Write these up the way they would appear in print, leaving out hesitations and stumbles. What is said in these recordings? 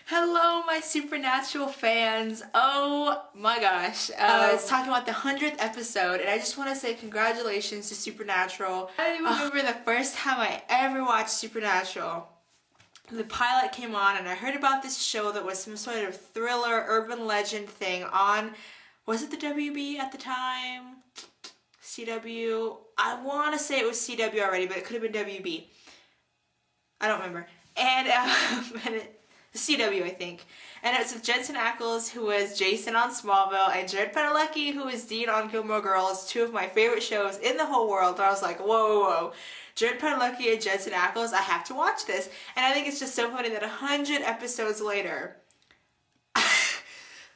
Hello, my Supernatural fans. Oh my gosh. It's talking about the 100th episode, and I just want to say congratulations to Supernatural. I remember the first time I ever watched Supernatural. The pilot came on, and I heard about this show that was some sort of thriller, urban legend thing on, was it the WB at the time? CW? I want to say it was CW already, but it could have been WB. I don't remember. And CW, I think. And it was with Jensen Ackles, who was Jason on Smallville, and Jared Padalecki, who was Dean on Gilmore Girls, two of my favorite shows in the whole world. And I was like, whoa, whoa, whoa. Jared Padalecki and Jensen Ackles, I have to watch this. And I think it's just so funny that 100 episodes later,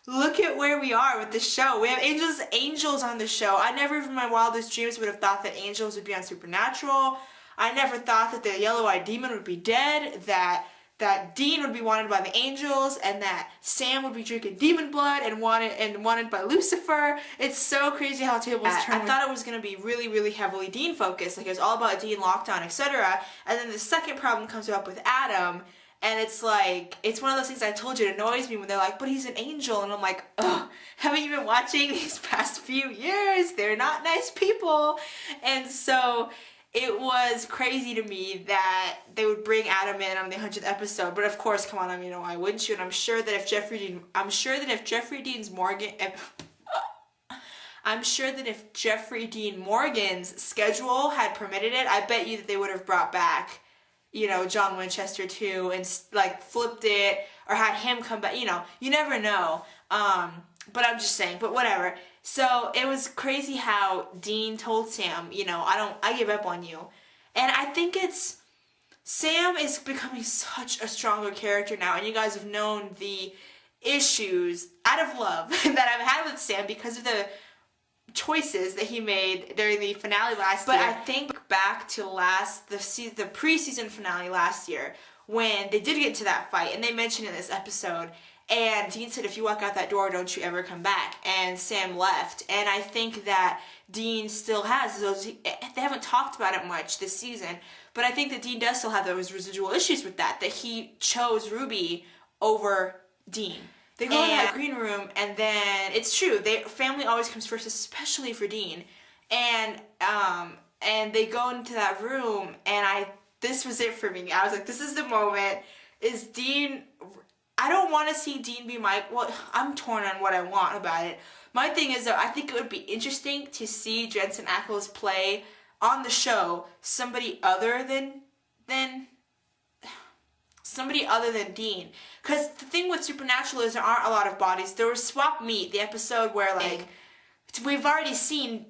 look at where we are with the show. We have angels on the show. I never in my wildest dreams would have thought that angels would be on Supernatural. I never thought that the yellow-eyed demon would be dead, that Dean would be wanted by the angels, and that Sam would be drinking demon blood and wanted by Lucifer. It's so crazy how tables turn. I thought it was going to be really, really heavily Dean focused, like it was all about Dean, lockdown, etc. And then the second problem comes up with Adam, and it's like, it's one of those things I told you, it annoys me when they're like, but he's an angel, and I'm like, ugh, haven't you been watching these past few years? They're not nice people. And so it was crazy to me that they would bring Adam in on the 100th episode, but of course, come on, I mean, why wouldn't you? And I'm sure that if Jeffrey Dean Morgan's schedule had permitted it, I bet you that they would have brought back, you know, John Winchester too, and like flipped it, or had him come back, you know, you never know. But I'm just saying, but whatever. So it was crazy how Dean told Sam, you know, I give up on you. And I think Sam is becoming such a stronger character now, and you guys have known the issues out of love that I've had with Sam because of the choices that he made during the finale last year. But I think back to the preseason finale last year when they did get into that fight, and they mentioned in this episode, and Dean said, if you walk out that door, don't you ever come back. And Sam left. And I think that Dean still has those, they haven't talked about it much this season, but I think that Dean does still have those residual issues with that he chose Ruby over Dean. They go in that green room, and then, it's true, family always comes first, especially for Dean. And they go into that room, and this was it for me. I was like, this is the moment. Is Dean, I don't want to see Dean be well, I'm torn on what I want about it. My thing is, though, I think it would be interesting to see Jensen Ackles play on the show somebody other than Dean. Because the thing with Supernatural is there aren't a lot of bodies. There was Swap Meet, the episode where, like, we've already seen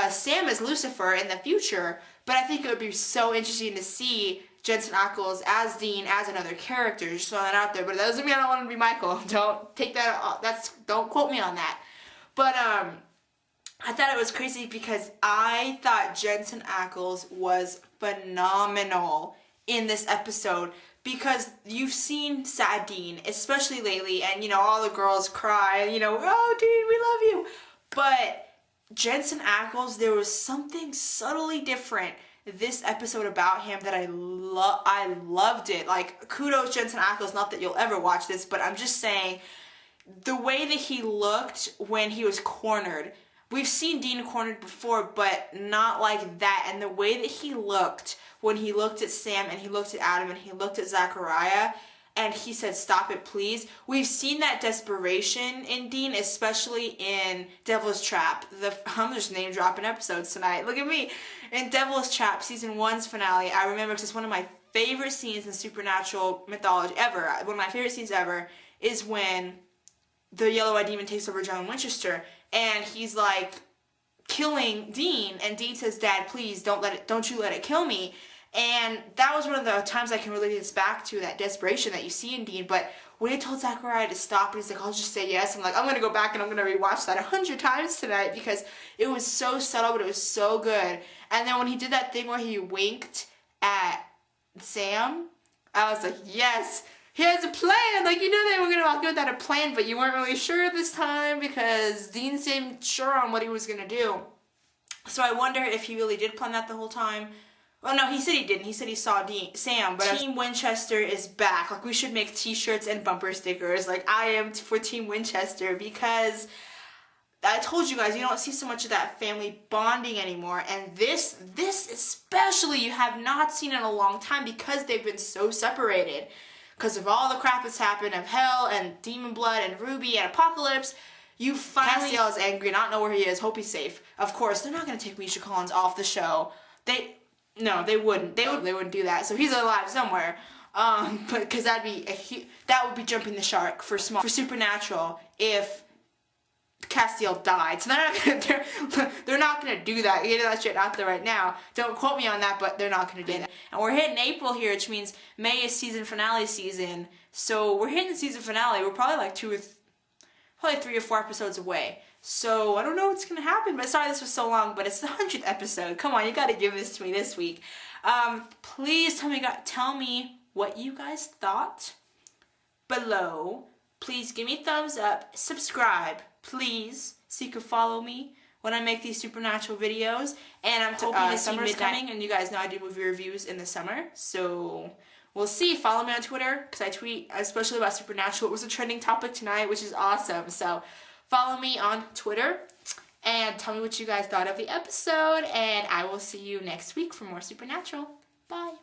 Sam as Lucifer in the future, but I think it would be so interesting to see Jensen Ackles as Dean, as another character. Just throwing that out there, but that doesn't mean I don't want him to be Michael. Don't take that, don't quote me on that. But I thought it was crazy because I thought Jensen Ackles was phenomenal in this episode, because you've seen sad Dean, especially lately, and you know, all the girls cry, and you know, oh Dean, we love you. But Jensen Ackles, there was something subtly different this episode about him that I loved it. Like, kudos Jensen Ackles, not that you'll ever watch this, but I'm just saying, the way that he looked when he was cornered, we've seen Dean cornered before, but not like that, and the way that he looked when he looked at Sam, and he looked at Adam, and he looked at Zachariah, and he said, stop it, please. We've seen that desperation in Dean, especially in Devil's Trap. I'm just name-dropping episodes tonight. Look at me. In Devil's Trap, Season 1's finale, I remember, because it's one of my favorite scenes in Supernatural mythology ever. One of my favorite scenes ever is when the yellow-eyed demon takes over John Winchester, and he's, like, killing Dean, and Dean says, Dad, please, don't you let it kill me. And that was one of the times I can relate this back to, that desperation that you see in Dean. But when he told Zachariah to stop, and he's like, I'll just say yes, I'm like, I'm going to go back and I'm going to rewatch that 100 times tonight, because it was so subtle, but it was so good. And then when he did that thing where he winked at Sam, I was like, yes, he has a plan. Like, you knew they were going to walk in without a plan, but you weren't really sure this time, because Dean seemed sure on what he was going to do. So I wonder if he really did plan that the whole time, Oh no, he said he didn't. He said he saw Sam, but Team Winchester is back. Like, we should make t-shirts and bumper stickers. Like, I am for Team Winchester, because I told you guys, you don't see so much of that family bonding anymore, and this especially you have not seen in a long time, because they've been so separated. Because of all the crap that's happened, of Hell and Demon Blood and Ruby and Apocalypse, you finally... Castiel is angry, not know where he is, hope he's safe. Of course, they're not going to take Misha Collins off the show. No, they wouldn't. They wouldn't do that. So he's alive somewhere. But because that would be jumping the shark for Supernatural if Castiel died. So they're not gonna do that. Get that shit out there right now. Don't quote me on that, but they're not gonna do that. And we're hitting April here, which means May is season finale season. So we're hitting the season finale. We're probably like 3 or 4 episodes away. So I don't know what's gonna happen, but sorry this was so long, but it's the 100th episode. Come on, you gotta give this to me this week. Please tell me what you guys thought below. Please give me a thumbs up, subscribe, please, so you can follow me when I make these Supernatural videos. And I'm hoping the summer's coming, and you guys know I do movie reviews in the summer, so we'll see. Follow me on Twitter, because I tweet especially about Supernatural. It was a trending topic tonight, which is awesome. So follow me on Twitter, and tell me what you guys thought of the episode, and I will see you next week for more Supernatural. Bye.